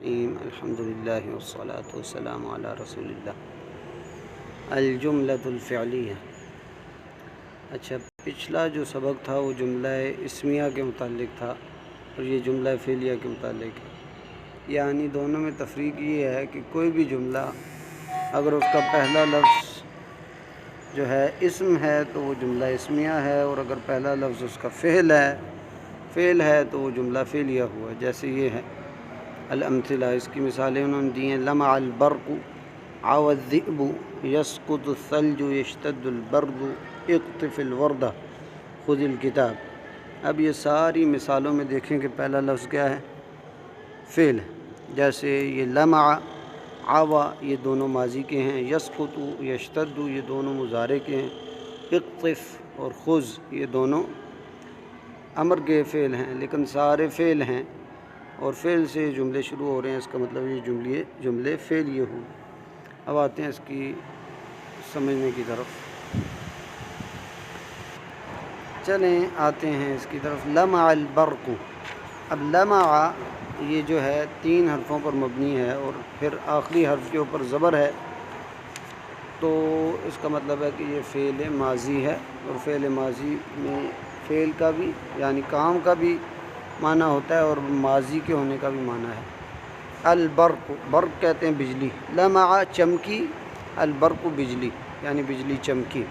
الرحیم الحمدللہ والصلاة والسلام علی رسول اللہ۔ الجملۃ الفعلیہ۔ اچھا، پچھلا جو سبق تھا وہ جملہ اسمیہ کے متعلق تھا اور یہ جملہ فعلیہ کے متعلق ہے۔ یعنی دونوں میں تفریق یہ ہے کہ کوئی بھی جملہ اگر اس کا پہلا لفظ جو ہے اسم ہے تو وہ جملہ اسمیہ ہے، اور اگر پہلا لفظ اس کا فعل ہے تو وہ جملہ فعلیہ ہوا۔ جیسے یہ ہے الامثلہ، اس کی مثالیں انہوں نے دی ہیں۔ لمع البرق، عوى الذئب، يسقط الثلج، يشتد البرد، اقطف الورد، خذ الكتاب۔ اب یہ ساری مثالوں میں دیکھیں کہ پہلا لفظ کیا ہے؟ فعل ہے۔ جیسے یہ لمع، عوى یہ دونوں ماضی کے ہیں، يسقط، يشتد یہ دونوں مضارع کے ہیں، اقطف اور خذ یہ دونوں امر کے فعل ہیں، لیکن سارے فعل ہیں اور فعل سے جملے شروع ہو رہے ہیں، اس کا مطلب یہ جملے فعلیہ ہوں۔ اب آتے ہیں اس کی سمجھنے کی طرف، چلیں آتے ہیں اس کی طرف۔ لمع البرق، اب لمع یہ جو ہے 3 حرفوں پر مبنی ہے اور پھر آخری حرف کے اوپر زبر ہے، تو اس کا مطلب ہے کہ یہ فعل ماضی ہے، اور فعل ماضی میں فعل کا بھی یعنی کام کا بھی معنی ہوتا ہے اور ماضی کے ہونے کا بھی معنی ہے۔ البرق، برق کہتے ہیں بجلی، لمع چمکی، البرق بجلی یعنی بجلی چمکی۔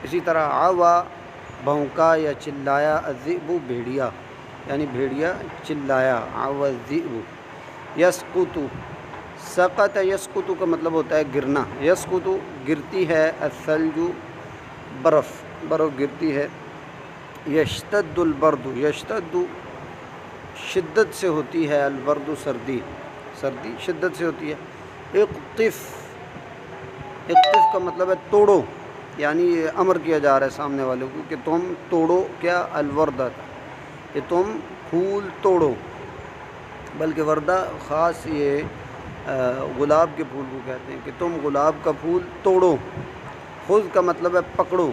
اسی طرح عوى بھونکا یا چلایا، الذئب بھیڑیا یعنی بھیڑیا چلایا، عوى الذئب۔ يسقط، سقط يسقط کا مطلب ہوتا ہے گرنا، يسقط گرتی ہے، الثلج برف گرتی ہے۔ يشتد البرد، يشتد شدت سے ہوتی ہے، البرد سردی شدت سے ہوتی ہے۔ اقطف کا مطلب ہے توڑو، یعنی یہ امر کیا جا رہا ہے سامنے والے کو کہ تم توڑو کیا؟ الوردہ، کہ تم پھول توڑو، بلکہ وردہ خاص یہ گلاب کے پھول کو کہتے ہیں کہ تم گلاب کا پھول توڑو۔ خذ کا مطلب ہے پکڑو۔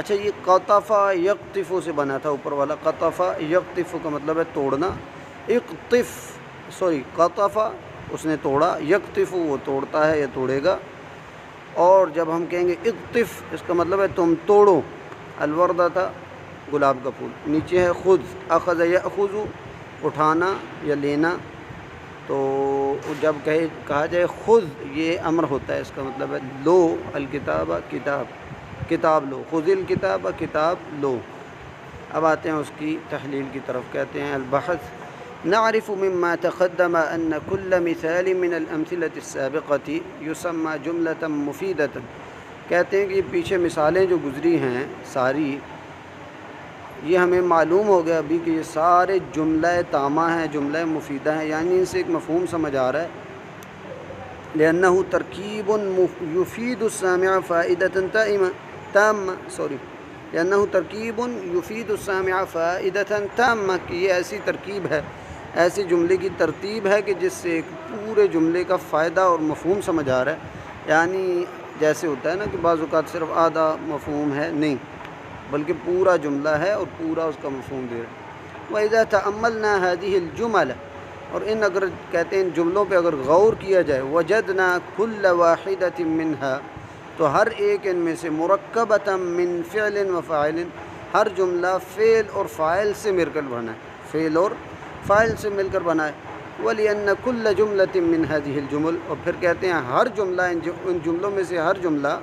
اچھا، یہ قطف یقطف سے بنا تھا اوپر والا، قطف یقطف کا مطلب ہے توڑنا، قطف اس نے توڑا، یقطف وہ توڑتا ہے یا توڑے گا۔ اور جب ہم کہیں گے اقطف، اس کا مطلب ہے تم توڑو، الوردہ تھا گلاب کا پھول۔ نیچے ہے خذ، اخذ یاخذ اٹھانا یا لینا، تو جب کہا جائے خذ یہ امر ہوتا ہے، اس کا مطلب ہے لو الکتاب، کتاب لو، خذ الکتاب کتاب لو۔ اب آتے ہیں اس کی تحلیل کی طرف، کہتے ہیں البحث۔ نعرف مما تقدم ان كل مثال من الامثلة السابقة يسمى جملة مفيدة۔ کہتے ہیں کہ یہ پیچھے مثالیں جو گزری ہیں ساری، یہ ہمیں معلوم ہو گیا ابھی کہ یہ سارے جملہ تامہ ہیں، جملہ مفیدہ ہیں، یعنی ان سے ایک مفہوم سمجھ آ رہا ہے۔ لأنه ترکیب یفید السامع فائدة لأنه ترکیب یفید السامع فائدة تامہ، کہ یہ ایسی ترکیب ہے، ایسی جملے کی ترتیب ہے کہ جس سے ایک پورے جملے کا فائدہ اور مفہوم سمجھ آ رہا ہے۔ یعنی جیسے ہوتا ہے نا کہ بعض اوقات صرف آدھا مفہوم ہے، نہیں بلکہ پورا جملہ ہے اور پورا اس کا مفہوم دے رہا ہے۔ وَإِذَا تَأَمَّلْنَا هَذِهِ الْجُمَلَ، اور ان اگر کہتے ہیں ان جملوں پہ اگر غور کیا جائے، وَجَدْنَا كُلَّ وَاحِدَةٍ مِّنْهَا، تو ہر ایک ان میں سے مُرَكَّبَةً مِّن فِعْلٍ وَفَاعِلٍ، ہر جملہ فعل اور فاعل سے مل کر بنا ہے، فعل اور فاعل سے مل کر بنا ہے۔ وَلِأَنَّ كُلَّ جُمْلَةٍ مِّن هَذِهِ الْجُمُلِ، اور پھر کہتے ہیں ہر جملہ ان جملوں میں سے ہر جملہ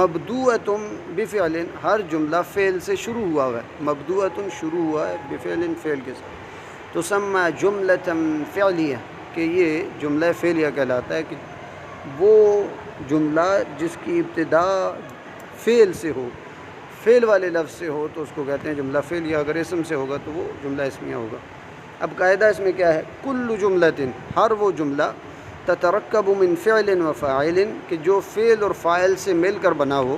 مبدوءۃ بفعل، ہر جملہ فعل سے شروع ہوا ہے، مبدوءۃ شروع ہوا ہے، بفعل فعل کے ساتھ، تسمى جملۃ فعلیہ، کہ یہ جملہ فعلیہ کہلاتا ہے، کہ وہ جملہ جس کی ابتدا فعل سے ہو، فعل والے لفظ سے ہو تو اس کو کہتے ہیں جملہ فعلیہ، اگر اسم سے ہوگا تو وہ جملہ اسمیہ ہوگا۔ اب قاعدہ اس میں کیا ہے؟ کل جملۃ، ہر وہ جملہ تترکب من فعل و فاعل، کہ جو فعل اور فاعل سے مل کر بنا ہو،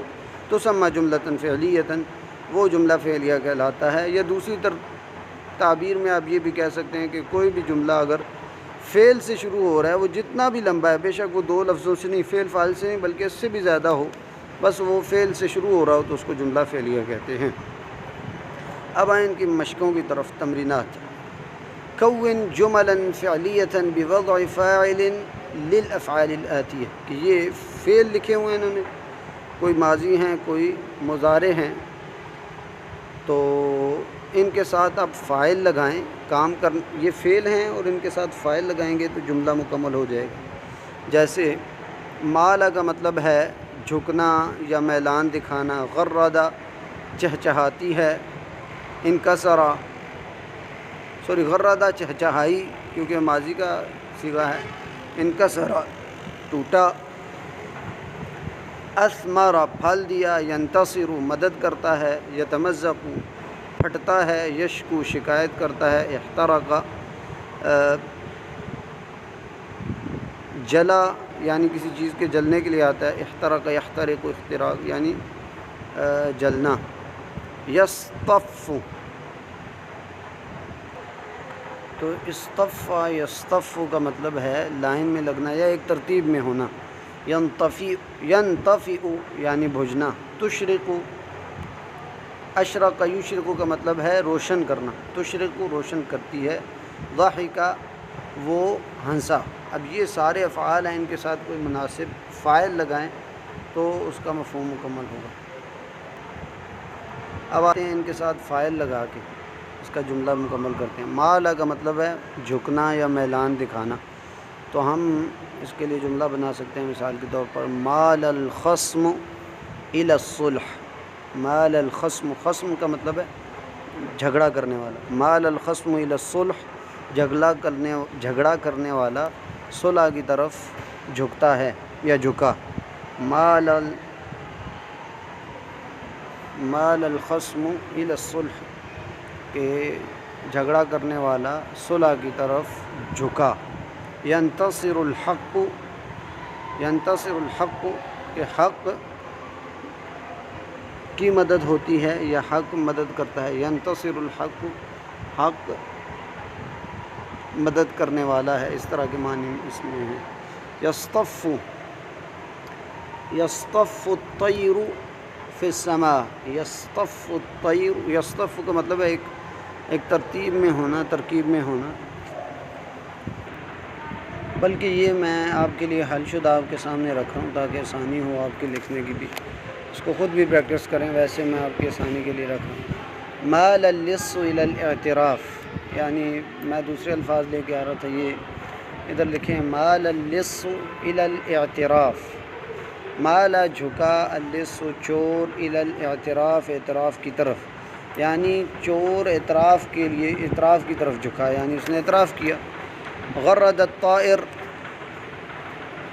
تو تسمى جملۃ فعلیۃ، وہ جملہ فعلیہ کہلاتا ہے۔ یا دوسری تعبیر میں آپ یہ بھی کہہ سکتے ہیں کہ کوئی بھی جملہ اگر فعل سے شروع ہو رہا ہے، وہ جتنا بھی لمبا ہے، بے شک وہ 2 لفظوں سے نہیں، فعل فاعل سے نہیں بلکہ اس سے بھی زیادہ ہو، بس وہ فعل سے شروع ہو رہا ہو تو اس کو جملہ فعلیہ کہتے ہیں۔ اب آئیں ان کی مشقوں کی طرف، تمرینات۔ کون جملا فعلیۃ بوضع فاعل للافعال الآتیہ، کہ یہ فعل لکھے ہوئے ہیں انہوں نے، کوئی ماضی ہیں کوئی مضارع ہیں، تو ان کے ساتھ آپ فاعل لگائیں، کام کر یہ فعل ہیں اور ان کے ساتھ فاعل لگائیں گے تو جملہ مکمل ہو جائے گا۔ جیسے مالا کا مطلب ہے جھکنا یا میلان دکھانا، غردا چہچہاتی ہے، انکسرا غردا چہچہائی کیونکہ ماضی کا صیغہ ہے، انکسرا ٹوٹا، اثمرا پھل دیا، ینتصر مدد کرتا ہے، یتمزق پھٹتا ہے، یشکو شکایت کرتا ہے، احترق جلا یعنی کسی چیز کے جلنے کے لیے آتا ہے، احترق یحترق احتراق یعنی جلنا، یصطف تو اصطفا یصطف کا مطلب ہے لائن میں لگنا یا ایک ترتیب میں ہونا، ینطفئ یعنی بجھنا، تشرق اشرق یشرق کا مطلب ہے روشن کرنا، تشرق روشن کرتی ہے، ضحک وہ ہنسا۔ اب یہ سارے افعال ہیں، ان کے ساتھ کوئی مناسب فاعل لگائیں تو اس کا مفہوم مکمل ہوگا۔ اب آتے ہیں ان کے ساتھ فاعل لگا کے اس کا جملہ مکمل کرتے ہیں۔ مالا کا مطلب ہے جھکنا یا میلان دکھانا، تو ہم اس کے لیے جملہ بنا سکتے ہیں مثال کے طور پر مال الخصم الی الصلح، مال الخصم، خصم کا مطلب ہے جھگڑا کرنے والا، مال الخصم الی الصلح جھگڑا کرنے والا صلح کی طرف جھکتا ہے یا جھکا، مال الخصم الی الصلح کہ جھگڑا کرنے والا صلح کی طرف جھکا، ینتصر الحق کہ حق کی مدد ہوتی ہے یا حق مدد کرتا ہے، ینتصر الحق حق مدد کرنے والا ہے، اس طرح کے معنی اس میں ہیں۔ یصطف الطیر فی السماء، یصطف الطیر، یصطف کا مطلب ہے ایک ترتیب میں ہونا، ترکیب میں ہونا، بلکہ یہ میں آپ کے لیے حل شدہ آپ کے سامنے رکھ رہا ہوں تاکہ آسانی ہو آپ کے لکھنے کی بھی، اس کو خود بھی پریکٹس کریں، ویسے میں آپ کی آسانی کے لیے رکھ رہا ہوں۔ مال اللص الی الاعتراف، یعنی میں دوسرے الفاظ لے کے آ رہا تھا، یہ ادھر لکھیں مال اللص الی الاعتراف، مالا جھکا، اللص چور، الی الاعتراف اعتراف کی طرف، یعنی چور اعتراف کے لیے اعتراف کی طرف جھکا، یعنی اس نے اعتراف کیا۔ غرد الطائر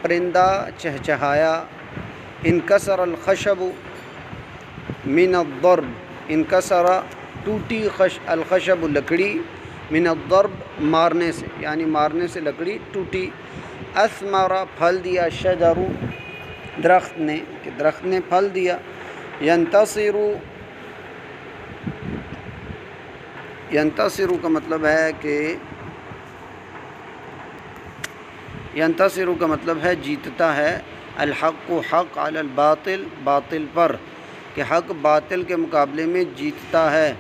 پرندہ چہچہایا، انکسر الخشب من الضرب، انکسر ٹوٹی، الخشب لکڑی، من الضرب مارنے سے، یعنی مارنے سے لکڑی ٹوٹی، اثمر پھل دیا، شجر درخت نے، کہ درخت نے پھل دیا، ینتصر کا مطلب ہے کہ ینتصر کا مطلب ہے جیتتا ہے، الحق حق علی الباطل باطل پر، کہ حق باطل کے مقابلے میں جیتتا ہے۔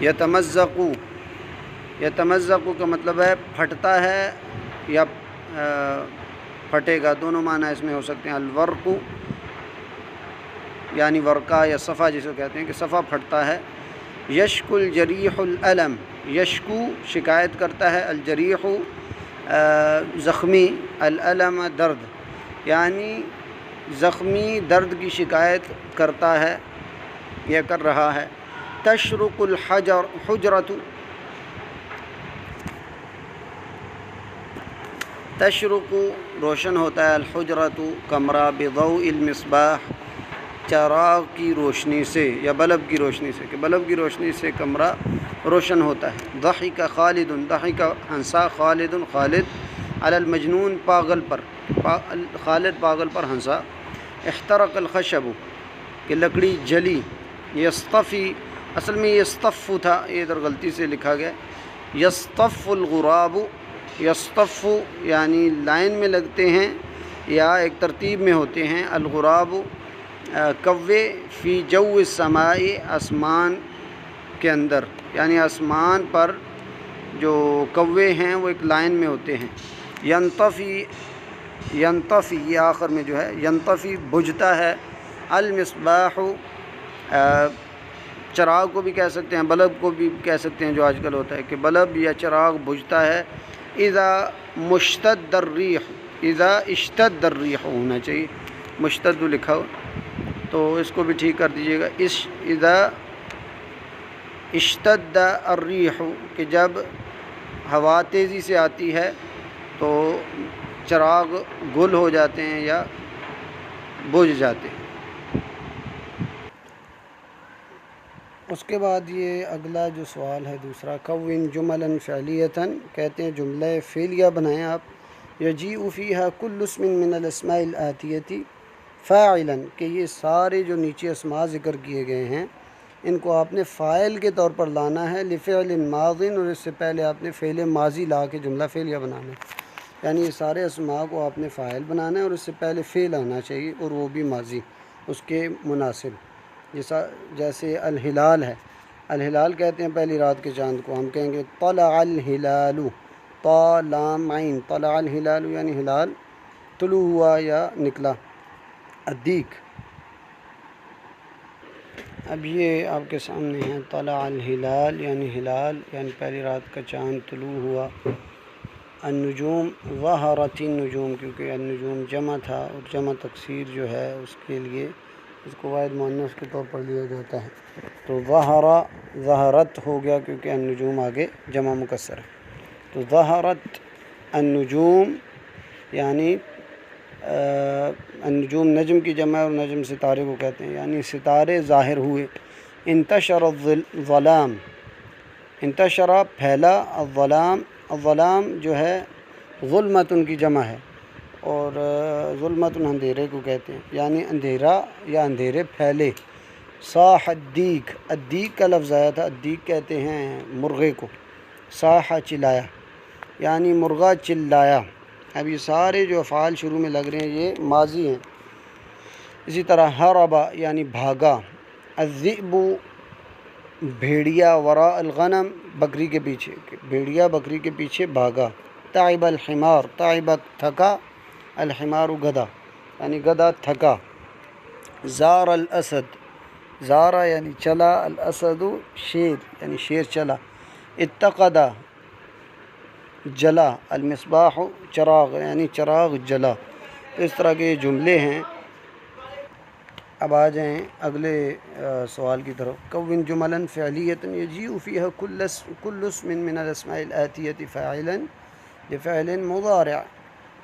یتمزق کا مطلب ہے پھٹتا ہے یا پھٹے گا، دونوں معنی اس میں ہو سکتے ہیں۔ الورق یعنی ورقہ یا صفحہ جسے کہتے ہیں کہ صفحہ پھٹتا ہے۔ یشکو الجریح الالم، یشکو شکایت کرتا ہے، الجریح زخمی، الالم درد، یعنی زخمی درد کی شکایت کرتا ہے یا کر رہا ہے۔ تشرق الحجرۃ، تشرق روشن ہوتا ہے، الحجرۃ کمرہ، بضوء المصباح چراغ کی روشنی سے یا بلب کی روشنی سے، کہ بلب کی روشنی سے کمرہ روشن ہوتا ہے۔ ضحک خالد، ضحک ہنسا، خالد خالد، علی المجنون پاگل پر، خالد پاگل پر ہنسا۔ احترق الخشب کہ لکڑی جلی۔ یصطفی اصل میں یصطف تھا، یہ ادھر غلطی سے لکھا گیا۔ یصطف الغراب، یصطف یعنی لائن میں لگتے ہیں یا ایک ترتیب میں ہوتے ہیں، الغراب کوے، فی جو السماء آسمان کے اندر، یعنی آسمان پر جو کوے ہیں وہ ایک لائن میں ہوتے ہیں. ینطفی، ینطفی یہ آخر میں جو ہے ینطفی بجھتا ہے. المصباح چراغ کو بھی کہہ سکتے ہیں، بلب کو بھی کہہ سکتے ہیں، جو آج کل ہوتا ہے کہ بلب یا چراغ بجھتا ہے. اذا مشتد الریح، اذا اشتد الریح ہونا چاہیے، مشتد لکھا ہو تو اس کو بھی ٹھیک کر دیجیے گا. اذا اشتد الریح کہ جب ہوا تیزی سے آتی ہے تو چراغ گل ہو جاتے ہیں یا بجھ جاتے ہیں. اس کے بعد یہ اگلا جو سوال ہے دوسرا، کون جملا فعلیتاً، کہتے ہیں جملہ فعلیہ بنائیں آپ. یجیء فیہا کل اسم من الاسماء الآتیۃ فاعلا، کہ یہ سارے جو نیچے اسماء ذکر کیے گئے ہیں ان کو آپ نے فاعل کے طور پر لانا ہے. لفعل ماض، اور اس سے پہلے آپ نے فعل ماضی لا کے جملہ فعلیہ بنانا ہے. یعنی یہ سارے اسماء کو آپ نے فاعل بنانا ہے اور اس سے پہلے فعل آنا چاہیے اور وہ بھی ماضی اس کے مناسب. جیسے الہلال ہے، الہلال کہتے ہیں پہلی رات کے چاند کو، ہم کہیں گے طلع الہلال، طا لام عین، طلع الہلال یعنی ہلال طلوع ہوا یا نکلا. الدیک، اب یہ آپ کے سامنے ہے طلع الہلال یعنی ہلال یعنی پہلی رات کا چاند طلوع ہوا. النجوم، ظہرت النجوم، کیونکہ النجوم جمع تھا اور جمع تکسیر جو ہے اس کے لیے اس کو واحد مؤنث کے طور پر لیا جاتا ہے. تو ظہرت ہو گیا کیونکہ النجوم آگے جمع مکسر ہے. تو ظہرت النجوم یعنی النجوم نجم کی جمع اور نجم ستارے کو کہتے ہیں، یعنی ستارے ظاہر ہوئے. انتشر الظلام، انتشرہ پھیلا، الظلام، الظلام جو ہے ظلمتن کی جمع ہے اور ظلمتن اندھیرے کو کہتے ہیں، یعنی اندھیرا یا اندھیرے پھیلے. صاح الدیک، الدیک کا لفظ آیا تھا، الدیک کہتے ہیں مرغے کو. صاح چلایا یعنی مرغا چلایا. اب یہ سارے جو افعال شروع میں لگ رہے ہیں یہ ماضی ہیں. اسی طرح ہربا یعنی بھاگا. الذئب بھیڑیا، وراء الغنم بکری کے پیچھے، بھیڑیا بکری کے پیچھے بھاگا. تعب الحمار، تعب تھکا، الحمار گدھا یعنی گدھا تھکا. زار الاسد، زارا یعنی چلا، الاسد شیر یعنی شیر چلا. اتقدا جلا، المصباح چراغ یعنی چراغ جلا. اس طرح کے جملے ہیں. اب آ جائیں اگلے سوال کی طرف. کون جملا فعلیۃ یجیء فیہا کل اسم من الاسماء الآتیۃ فاعلا لفعل مضارع،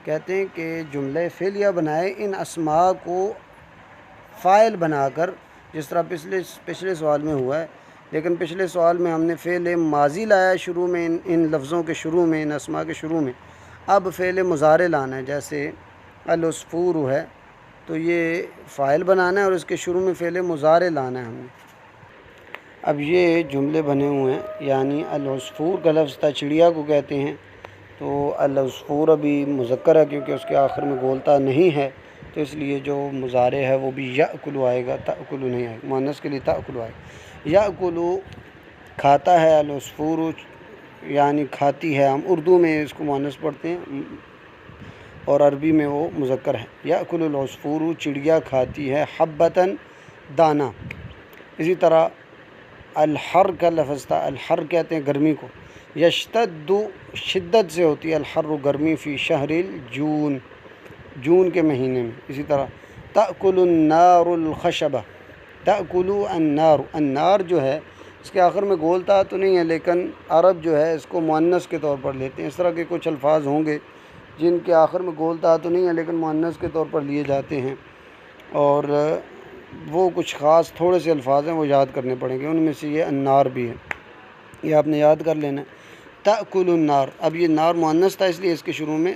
کہتے ہیں کہ جملہ فعلیہ بنائے ان اسماء کو فاعل بنا کر، جس طرح پچھلے سوال میں ہوا ہے. لیکن پچھلے سوال میں ہم نے فعل ماضی لایا شروع میں، ان لفظوں کے شروع میں، ان اسماء کے شروع میں. اب فعل مضارع لانا ہے، جیسے العصفور ہے تو یہ فاعل بنانا ہے اور اس کے شروع میں فعل مضارع لانا ہے ہم نے. اب یہ جملے بنے ہوئے ہیں، یعنی العصفور کا لفظ تھا، چڑیا کو کہتے ہیں. تو العصفور ابھی مذکر ہے کیونکہ اس کے آخر میں گولتا نہیں ہے، تو اس لیے جو مضارع ہے وہ بھی یأکل آئے گا، تأکل نہیں آئے گا. مؤنث کے لیے تأکل آئے گا. یأکل کھاتا ہے، العصفور یعنی کھاتی ہے. ہم اردو میں اس کو مؤنث پڑھتے ہیں اور عربی میں وہ مذکر ہے. یأکل العصفور چڑیا کھاتی ہے، حبتاً دانہ. اسی طرح الحر کا لفظ تھا، الحر کہتے ہیں گرمی کو. یشتد شدت سے ہوتی ہے الحر گرمی، فی شہر الجون، جون کے مہینے میں. اسی طرح تأکل النار الخشبہ، تأکل النار، النار جو ہے اس کے آخر میں گولتا تو نہیں ہے لیکن عرب جو ہے اس کو مؤنث کے طور پر لیتے ہیں. اس طرح کے کچھ الفاظ ہوں گے جن کے آخر میں گولتا تو نہیں ہے لیکن مؤنث کے طور پر لیے جاتے ہیں، اور وہ کچھ خاص تھوڑے سے الفاظ ہیں وہ یاد کرنے پڑیں گے. ان میں سے یہ النار بھی ہے، یہ آپ نے یاد کر لینا. تأکل النار، اب یہ نار مؤنث تھا اس لیے اس کے شروع میں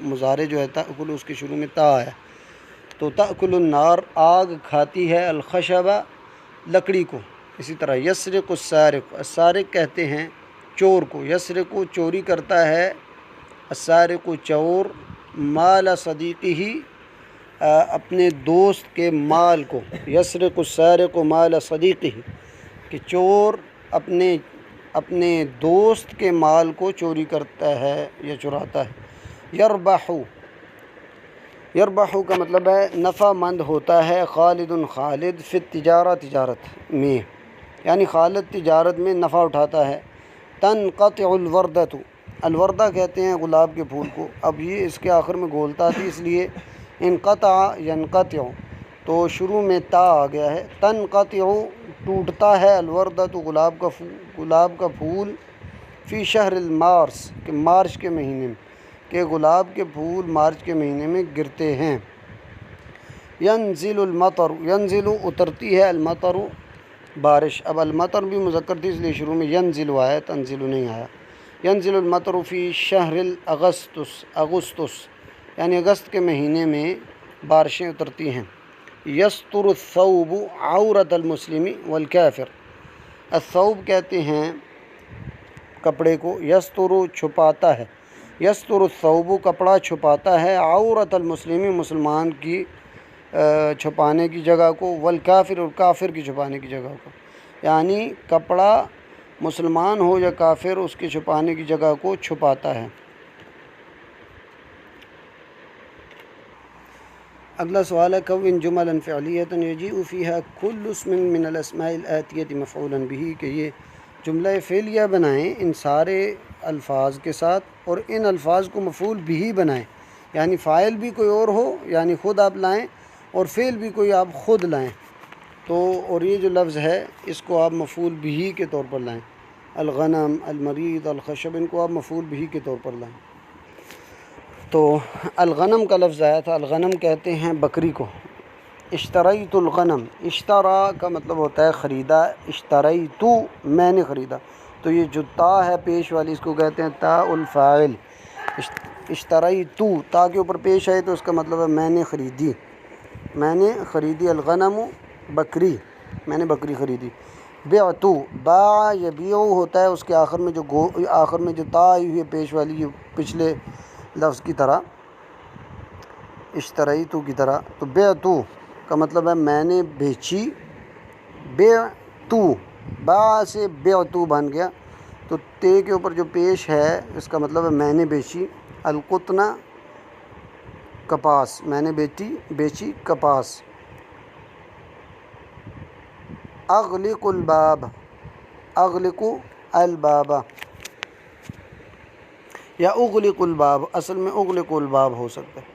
مضارع جو ہے تأکل اس کے شروع میں تا آیا. تو تأکل النار آگ کھاتی ہے، الخشبہ لکڑی کو. اسی طرح یسرق السارق، السارق کہتے ہیں چور کو. یسرق چوری کرتا ہے، السارق چور، مال صدیقہ اپنے دوست کے مال کو. یسرق السارق مال صدیقہ کہ چور اپنے اپنے دوست کے مال کو چوری کرتا ہے یا چراتا ہے۔ یربحو، یربحو کا مطلب ہے نفع مند ہوتا ہے، خالد خالد فی التجارہ تجارت میں، یعنی خالد تجارت میں نفع اٹھاتا ہے۔ تنقطع الوردۃ، الوردہ کہتے ہیں گلاب کے پھول کو، اب یہ اس کے آخر میں گولتا تھی اس لیے انقطع ینقطع، تو شروع میں تا آ گیا ہے۔ تنقطع ٹوٹتا ہے، الوردۃ گلاب کا پھول، فی شہر المارس کہ مارچ کے مہینے میں، کہ گلاب کے پھول مارچ کے مہینے میں گرتے ہیں۔ ینزل المطر، ینزل اترتی ہے، المطر بارش، اب المطر بھی مذکر تھی اس لیے شروع میں ینزل آیا، تنزل نہیں آیا۔ ینزل المطر فی شہر اگستس، یعنی اگست کے مہینے میں بارشیں اترتی ہیں۔ یستر الثوب عورت المسلم والکافر، الثوب کہتے ہیں کپڑے کو، یستر چھپاتا ہے، یستر الثوب کپڑا چھپاتا ہے، عورت المسلم مسلمان کی چھپانے کی جگہ کو، والکافر اور کافر کی چھپانے کی جگہ کو، یعنی کپڑا مسلمان ہو یا کافر اس کے چھپانے کی جگہ کو چھپاتا ہے۔ اگلا سوال ہے کون جملا فعلیۃ یجیء فیہا کل اسم من الاسماء الآتیۃ مفعولا بہ، کہ یہ جملہ فعلیہ بنائیں ان سارے الفاظ کے ساتھ اور ان الفاظ کو مفعول بہ بنائیں، یعنی فاعل بھی کوئی اور ہو، یعنی خود آپ لائیں، اور فعل بھی کوئی آپ خود لائیں، تو اور یہ جو لفظ ہے اس کو آپ مفعول بہ کے طور پر لائیں۔ الغنم، المريض، الخشب، ان کو آپ مفعول بہ کے طور پر لائیں۔ تو الغنم کا لفظ آیا تھا، الغنم کہتے ہیں بکری کو۔ اشتریت الغنم، اشترا کا مطلب ہوتا ہے خریدا، اشتریت میں نے خریدا، تو یہ جو تا ہے پیش والی اس کو کہتے ہیں تا الفاعل۔ اشتریت تا کے اوپر پیش آئے تو اس کا مطلب ہے میں نے خریدی، میں نے خریدی، الغنم بکری، میں نے بکری خریدی۔ بعت، باع یبیع ہوتا ہے اس کے آخر میں جو تا آئی ہوئی ہے پیش والی، یہ پچھلے لفظ کی طرح اشتریت کی طرح، تو بعت کا مطلب ہے میں نے بیچی، بعت باع سے بعت بن گیا، تو تے کے اوپر جو پیش ہے اس کا مطلب ہے میں نے بیچی۔ القطن کپاس، میں نے بیچی کپاس۔ اغلق الباب، اغلق الباب یا اغلق الباب، اصل میں اغلق الباب ہو سکتا ہے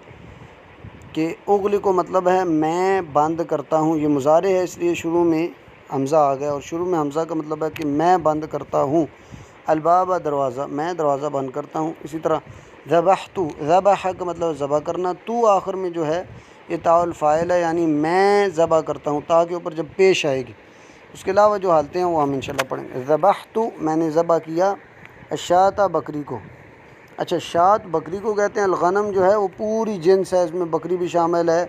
کہ اغلق کو مطلب ہے میں بند کرتا ہوں، یہ مضارع ہے اس لیے شروع میں حمزہ آ گیا، اور شروع میں حمزہ کا مطلب ہے کہ میں بند کرتا ہوں، الباب دروازہ، میں دروازہ بند کرتا ہوں۔ اسی طرح ذبحت، ذبح کا مطلب ذبح کرنا، تو آخر میں جو ہے یہ تا الفاعل ہے، یعنی میں ذبح کرتا ہوں، تا کے اوپر جب پیش آئے گی۔ اس کے علاوہ جو حالتیں ہیں وہ ہم انشاءاللہ پڑھیں گے۔ ذبحت میں نے ذبح کیا، الشاۃ بکری کو، اچھا شاۃ بکری کو کہتے ہیں، الغنم جو ہے وہ پوری جنس ہے، اس میں بکری بھی شامل ہے،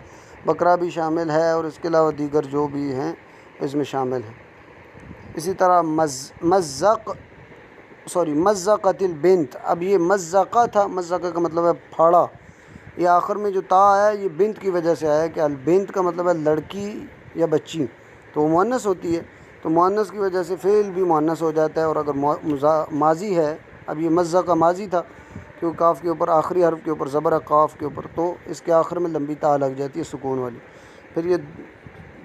بکرا بھی شامل ہے، اور اس کے علاوہ دیگر جو بھی ہیں اس میں شامل ہیں۔ اسی طرح مزقت البنت، اب یہ مزقہ تھا، مزقہ کا مطلب ہے پھاڑا، یہ آخر میں جو تا آیا یہ بنت کی وجہ سے آیا کہ البنت کا مطلب ہے لڑکی یا بچی، تو وہ مؤنث ہوتی ہے، تو مؤنث کی وجہ سے فعل بھی مؤنث ہو جاتا ہے، اور اگر ماضی ہے، اب یہ مزقہ ماضی تھا کیونکہ کاف کے اوپر آخری حرف کے اوپر زبر ہے، قاف کے اوپر، تو اس کے آخر میں لمبی تا لگ جاتی ہے سکون والی، پھر یہ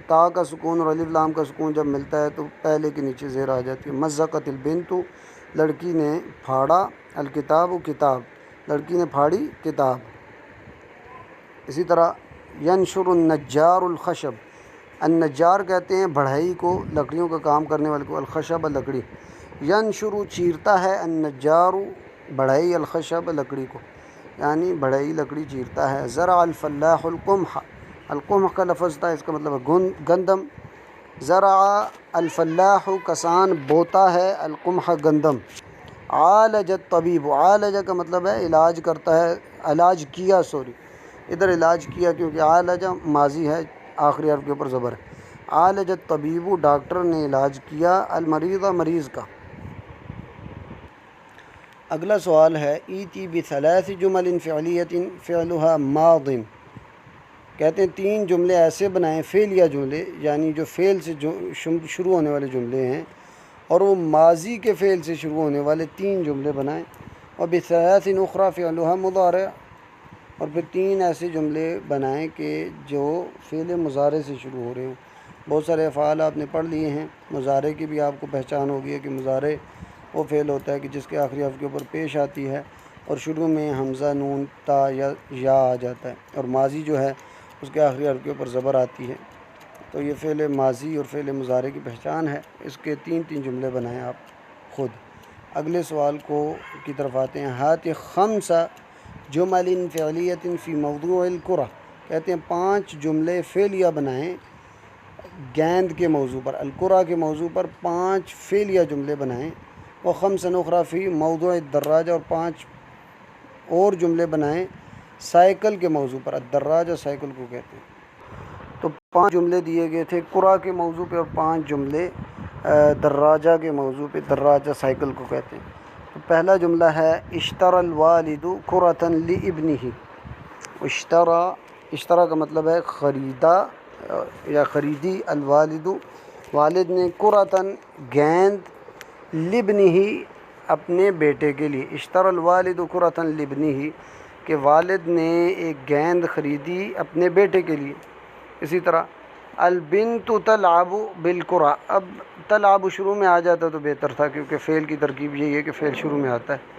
تا کا سکون اور الف لام کا سکون جب ملتا ہے تو پہلے کے نیچے زیر آ جاتی ہے۔ مزقت البنت، لڑکی نے پھاڑا، الکتاب کتاب، لڑکی نے پھاڑی کتاب۔ اسی طرح ینشر النجار الخشب، النجار کہتے ہیں بڑھئی کو، لکڑیوں کا کام کرنے والے کو، الخشب لکڑی، ینشر چیرتا ہے، النجار بڑھئی، الخشب لکڑی کو، یعنی بڑھئی لکڑی چیرتا ہے۔ زرع الفلاح القمح، القمح کا لفظ تھا، اس کا مطلب ہے گندم، زرع الفلاح کسان بوتا ہے، القمح گندم۔ عالج الطبیب، عالج کا مطلب ہے علاج کرتا ہے، علاج کیا، ادھر علاج کیا کیونکہ عالج ماضی ہے، آخری حرف کے اوپر زبر ہے۔ عالج الطبیب، ڈاکٹر نے علاج کیا، المریض مریض کا۔ اگلا سوال ہے ایتی بثلاث جمل فعلیۃ فعلها ماض، کہتے ہیں 3 جملے ایسے بنائیں، فعلیہ جملے، یعنی جو فعل سے شروع ہونے والے جملے ہیں، اور وہ ماضی کے فعل سے شروع ہونے والے 3 جملے بنائیں، اور بثلاث اخری فعلها مضارع، اور پھر 3 ایسے جملے بنائیں کہ جو فعل مضارع سے شروع ہو رہے ہوں۔ بہت سارے افعال آپ نے پڑھ لیے ہیں، مضارع کی بھی آپ کو پہچان ہوگی ہے کہ مضارع وہ فعل ہوتا ہے کہ جس کے آخری حرف کے اوپر پیش آتی ہے اور شروع میں حمزہ، نون، تا یا آ جاتا ہے، اور ماضی جو ہے اس کے آخری حرف کے اوپر زبر آتی ہے۔ تو یہ فعل ماضی اور فعل مضارع کی پہچان ہے۔ اس کے 3 جملے بنائیں آپ خود۔ اگلے سوال کی طرف آتے ہیں۔ ہات 5 جمل فعلیۃ فی موضوع الکرہ، کہتے ہیں 5 جملے فعلیہ بنائیں گیند کے موضوع پر، الکرہ کے موضوع پر 5 فعلیہ جملے بنائیں، و 5 اخری فی موضوع الدراجہ، اور 5 اور جملے بنائیں سائیکل کے موضوع پر۔ الدراجہ سائیکل کو کہتے ہیں۔ تو 5 جملے دیے گئے تھے کرہ کے موضوع پہ، اور 5 جملے دراجہ کے موضوع پہ۔ دراجہ سائیکل کو کہتے ہیں۔ تو پہلا جملہ ہے اشترى الوالد کرۃ لابنہ۔ اشترى کا مطلب ہے خریدا یا خریدی، الوالد والد نے، کرۃ گیند، لابنہ اپنے بیٹے کے لیے۔ اشترى الوالد کرۃ لابنہ کہ والد نے ایک گیند خریدی اپنے بیٹے کے لیے۔ اسی طرح البنت تلعب بالکرہ، اب تلعب شروع میں آ جاتا تو بہتر تھا، کیونکہ فعل کی ترکیب یہی ہے کہ فعل شروع میں آتا ہے۔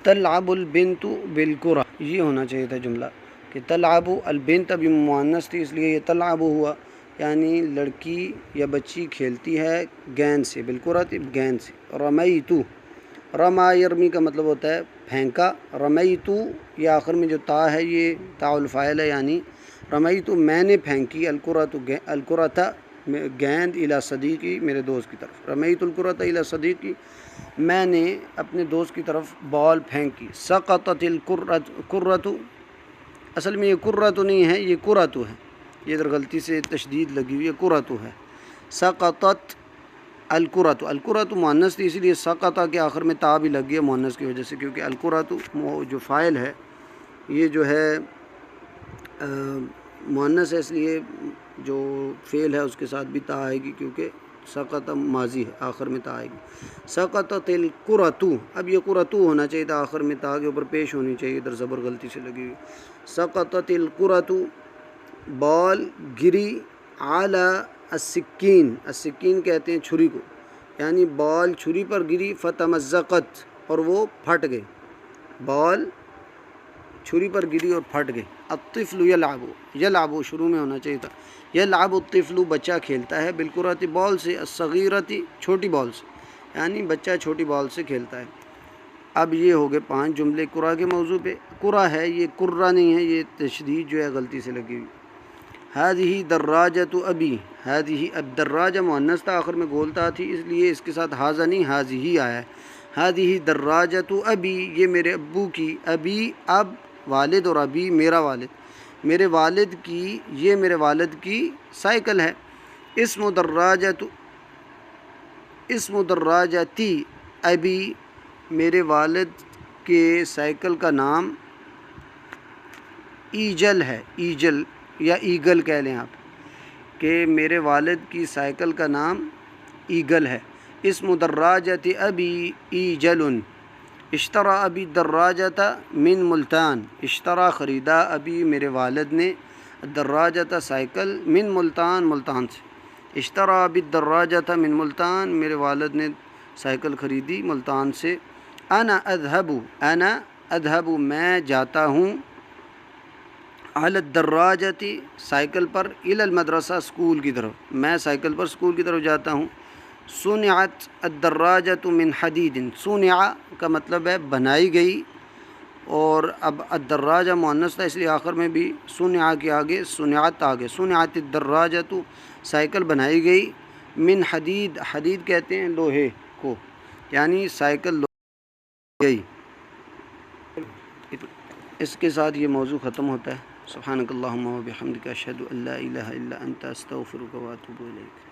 تلعب البنت بالکرہ، یہ ہونا چاہیے تھا جملہ کہ تلعب البنت، ابھی مؤنث تھی اس لیے یہ تلعب ہوا، یعنی لڑکی یا بچی کھیلتی ہے گیند سے، بالکرہ گیند سے۔ رمیت، رما یرمی کا مطلب ہوتا ہے پھینکا، رمیت یہ آخر میں جو تا ہے یہ تاء الفاعل ہے، یعنی رمیت میں نے پھینکی، الکرۃ گیند، الی صدیقی میرے دوست کی طرف۔ رمیت الکرۃ الی صدیقی، میں نے اپنے دوست کی طرف بال پھینکی۔ سقطت الکرۃ، اصل میں یہ کرۃ نہیں ہے، یہ کرۃ ہے، یہ ادھر غلطی سے تشدید لگی ہوئی ہے، کرۃ ہے۔ سقطت الکرۃ، الکرۃ مؤنث تھی اسی لیے سقط کے آخر میں تا بھی لگ گیا مؤنث کی وجہ سے، کیونکہ الکرۃ جو فاعل ہے یہ جو ہے مؤنث ہے، اس لیے جو فعل ہے اس کے ساتھ بھی تا آئے گی، کیونکہ سقط ماضی ہے، آخر میں تا آئے گی۔ سقطت الکرۃ، اب یہ کرۃ ہونا چاہیے تھا، آخر میں تا کے اوپر پیش ہونی چاہیے، ادھر زبر غلطی سے لگی ہوئی۔ سقطت الکرۃ، بال گری، علی السکین، السکین کہتے ہیں چھری کو، یعنی بال چھری پر گری، فتمزقت، اور وہ پھٹ گئی، بال چھری پر گری اور پھٹ گئی۔ الطفل یلعب، یلعب شروع میں ہونا چاہیے تھا، یلعب الطفل بچہ کھیلتا ہے، بالکرۃ بال سے، الصغیرۃ چھوٹی بال سے، یعنی بچہ چھوٹی بال سے کھیلتا ہے۔ اب یہ ہو گئے 5 جملے کرہ کے موضوع پہ۔ کرہ ہے یہ کرہ نہیں ہے، یہ تشدید جو ہے غلطی سے لگی ہوئی۔ ہذہ دراجۃ ابی، ہذہ، اب دراجہ مؤنث تھا، آخر میں گولتا تھی، اس لیے اس کے ساتھ ھذا نہیں ہذہ آیا ہے۔ ہذہ دراجۃ ابی، یہ میرے ابو کی، ابی اب والد، اور ابی میرا والد، میرے والد کی، یہ میرے والد کی سائیکل ہے۔ اسم دراجۃ، اسم دراجتی ابی، میرے والد کے سائیکل کا نام ایجل ہے، ایجل یا ایگل کہہ لیں آپ، کہ میرے والد کی سائیکل کا نام ایگل ہے۔ اسم دراجۃ ابی ایجل۔ اشترى ابی الدراجۃ من ملتان، اشترى خریدا ابی میرے والد نے، الدراجۃ سائیکل، من ملتان ملتان سے۔ اشترى ابی الدراجۃ من ملتان، میرے والد نے سائیکل خریدی ملتان سے۔ انا اذهب، انا اذهب میں جاتا ہوں، علی الدراجۃ سائیکل پر، الی المدرسہ اسکول کی طرف، میں سائیکل پر اسکول کی طرف جاتا ہوں۔ صنعت الدراجۃ من حدید، صنع کا مطلب ہے بنائی گئی، اور اب الدراجہ مؤنث تھا اس لیے آخر میں بھی صنع کے آگے صنعت آگے۔ صنعت الدراجۃ سائیکل بنائی گئی، من حدید، حدید کہتے ہیں لوہے کو، یعنی سائیکل لوہے گئی۔ اس کے ساتھ یہ موضوع ختم ہوتا ہے۔ سبحانک اللہم و بحمدک، اشہد ان لا الہ الا انت، استغفرک و اتوب الیک۔